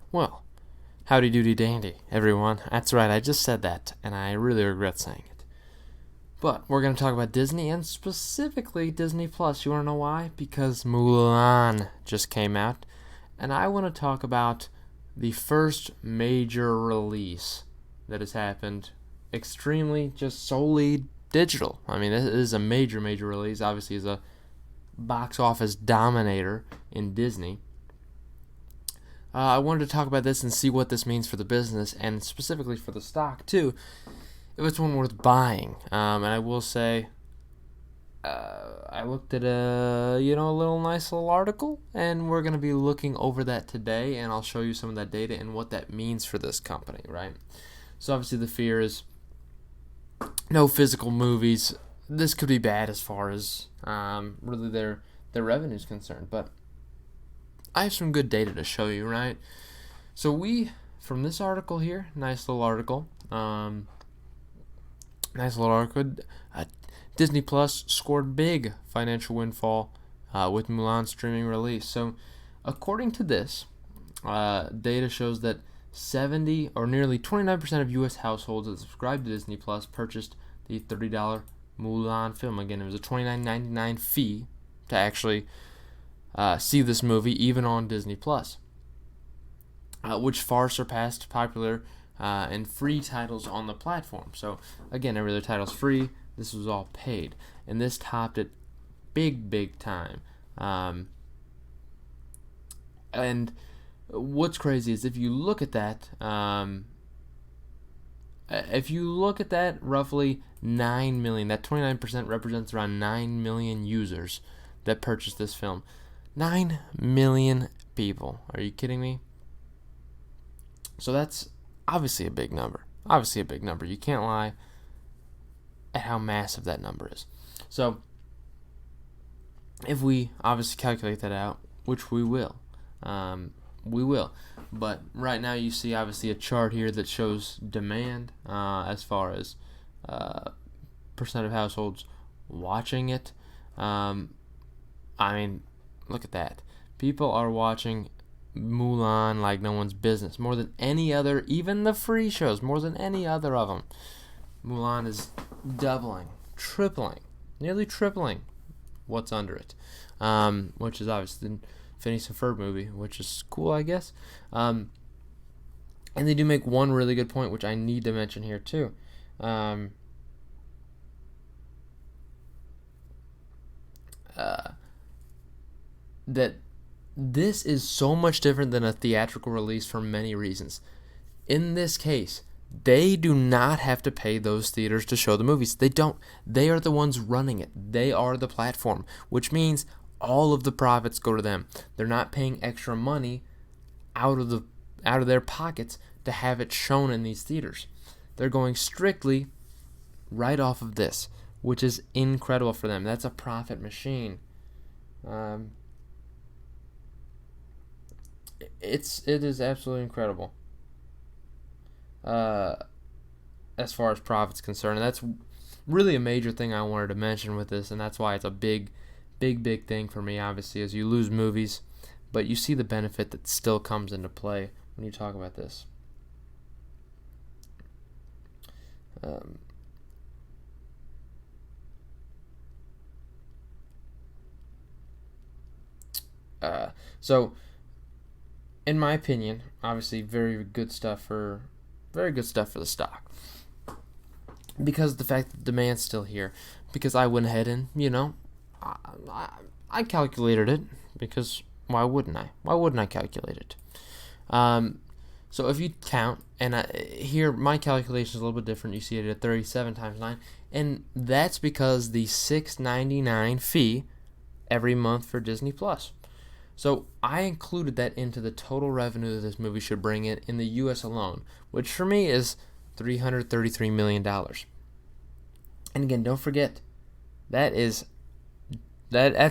Well, howdy doody dandy, everyone. That's right, I just said that, and I really regret saying it. But we're going to talk about Disney, and specifically Disney Plus. You want to know why? Because Mulan just came out, and I want to talk about the first major release that has happened extremely just solely digital. I mean, this is a major release. Obviously, is a box office dominator in Disney. I wanted to talk about this and see what this means for the business, and specifically for the stock too, if it's one worth buying. And I will say, I looked at a little nice little article, and we're gonna be looking over that today, and I'll show you some of that data and what that means for this company, right? So obviously the fear is no physical movies. This could be bad as far as really their revenue is concerned, but I have some good data to show you, right? So from this article here, nice little article, Disney Plus scored big financial windfall with Mulan streaming release. So according to this, data shows that 70 or nearly 29% of U.S. households that subscribe to Disney Plus purchased the $30 Mulan film. Again, it was a $29.99 fee to actually see this movie, even on Disney Plus, which far surpassed popular and free titles on the platform. So again, every other title's free. This was all paid, and this topped it big time. And what's crazy is if you look at that, roughly 9 million. That 29% represents around 9 million users that purchased this film. 9 million people. Are you kidding me? So that's obviously a big number. You can't lie at how massive that number is. So if we obviously calculate that out, which we will, but right now you see obviously a chart here that shows demand as far as percent of households watching it. I mean, look at that. People are watching Mulan like no one's business. More than any other, even the free shows, more than any other of them. Mulan is doubling, tripling, nearly tripling what's under it, which is obviously the Phineas and Ferb movie, which is cool, I guess. And they do make one really good point, which I need to mention here too. That this is so much different than a theatrical release for many reasons. In this case, they do not have to pay those theaters to show the movies. They don't. They are the ones running it. They are the platform, which means all of the profits go to them. They're not paying extra money out of their pockets to have it shown in these theaters. They're going strictly right off of this, which is incredible for them. That's a profit machine. It is absolutely incredible as far as profit's concerned, and that's really a major thing I wanted to mention with this, and that's why it's a big thing for me. Obviously, as you lose movies, but you see the benefit that still comes into play when you talk about this. So in my opinion, obviously very good stuff for the stock, because of the fact that the demand's still here. Because I went ahead and I calculated it, because why wouldn't I calculate it? So if you count, and here my calculation is a little bit different. You see it at 37 times 9, and that's because the $6.99 fee every month for Disney Plus. So I included that into the total revenue that this movie should bring in the U.S. alone, which for me is $333 million. And again, don't forget, that's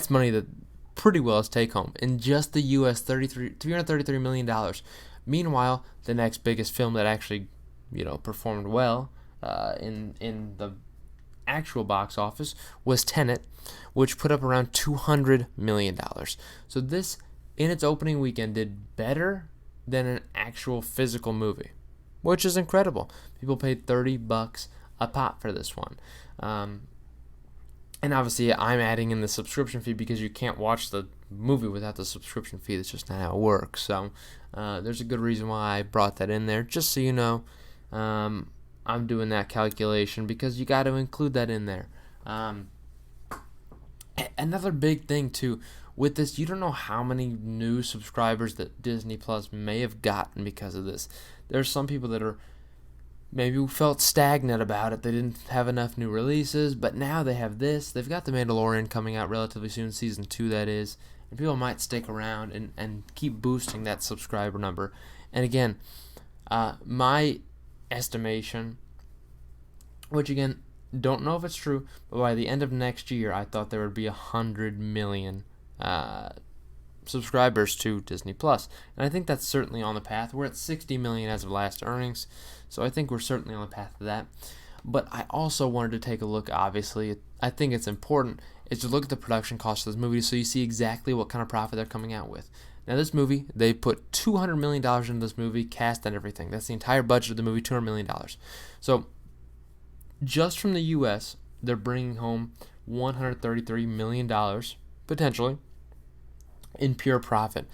money that pretty well is take home in just the U.S. $333 million. Meanwhile, the next biggest film that actually performed well in the actual box office was Tenet, which put up around $200 million. So this, in its opening weekend, did better than an actual physical movie, which is incredible. People paid $30 a pop for this one. And obviously, I'm adding in the subscription fee because you can't watch the movie without the subscription fee. That's just not how it works. So there's a good reason why I brought that in there, just so you know. I'm doing that calculation because you got to include that in there. Another big thing too with this, you don't know how many new subscribers that Disney Plus may have gotten because of this. There's some people that are maybe felt stagnant about it. They didn't have enough new releases, but now they have this. They've got The Mandalorian coming out relatively soon, season 2 that is, and people might stick around and keep boosting that subscriber number. And again, my estimation, which again, don't know if it's true, but by the end of next year, I thought there would be 100 million subscribers to Disney Plus, and I think that's certainly on the path. We're at 60 million as of last earnings, so I think we're certainly on the path to that. But I also wanted to take a look. Obviously, I think it's important is to look at the production cost of this movie, so you see exactly what kind of profit they're coming out with. Now, this movie, they put $200 million into this movie, cast and everything. That's the entire budget of the movie, $200 million. So just from the U.S., they're bringing home $133 million, potentially, in pure profit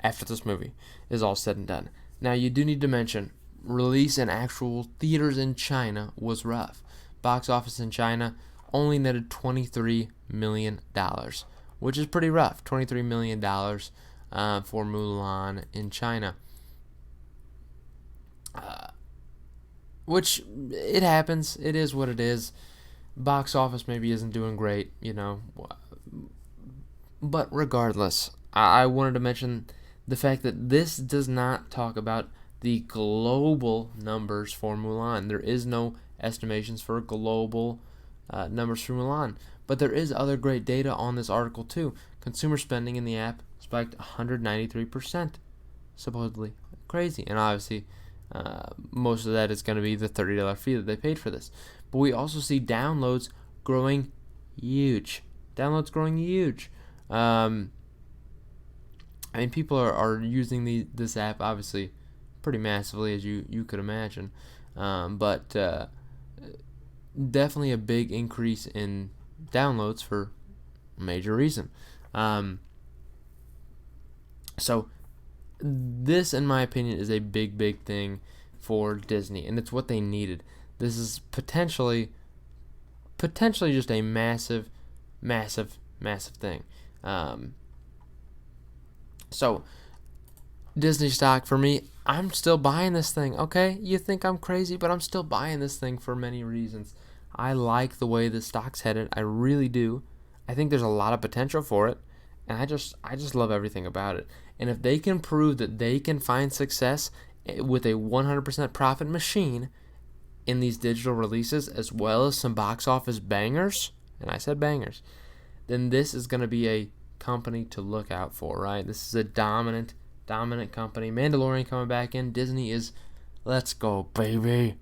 after this movie is all said and done. Now, you do need to mention, release in actual theaters in China was rough. Box office in China only netted $23 million, which is pretty rough. $23 million for Mulan in China. Which, it happens. It is what it is. Box office maybe isn't doing great, But regardless, I wanted to mention the fact that this does not talk about the global numbers for Mulan. There is no estimations for global numbers for Mulan. But there is other great data on this article too. Consumer spending in the app spiked 193%, supposedly. Crazy. And obviously, most of that is going to be the $30 fee that they paid for this. But we also see downloads growing huge. People are using this app, obviously, pretty massively, as you could imagine. But definitely a big increase in downloads for a major reason. So this, in my opinion, is a big thing for Disney, and it's what they needed. This is potentially just a massive thing. So Disney stock, for me, I'm still buying this thing. Okay, you think I'm crazy, but I'm still buying this thing for many reasons. I like the way the stock's headed. I really do. I think there's a lot of potential for it, and I just love everything about it. And if they can prove that they can find success with a 100% profit machine in these digital releases, as well as some box office bangers, and I said bangers, then this is going to be a company to look out for, right? This is a dominant company. Mandalorian coming back in. Disney is, let's go, baby.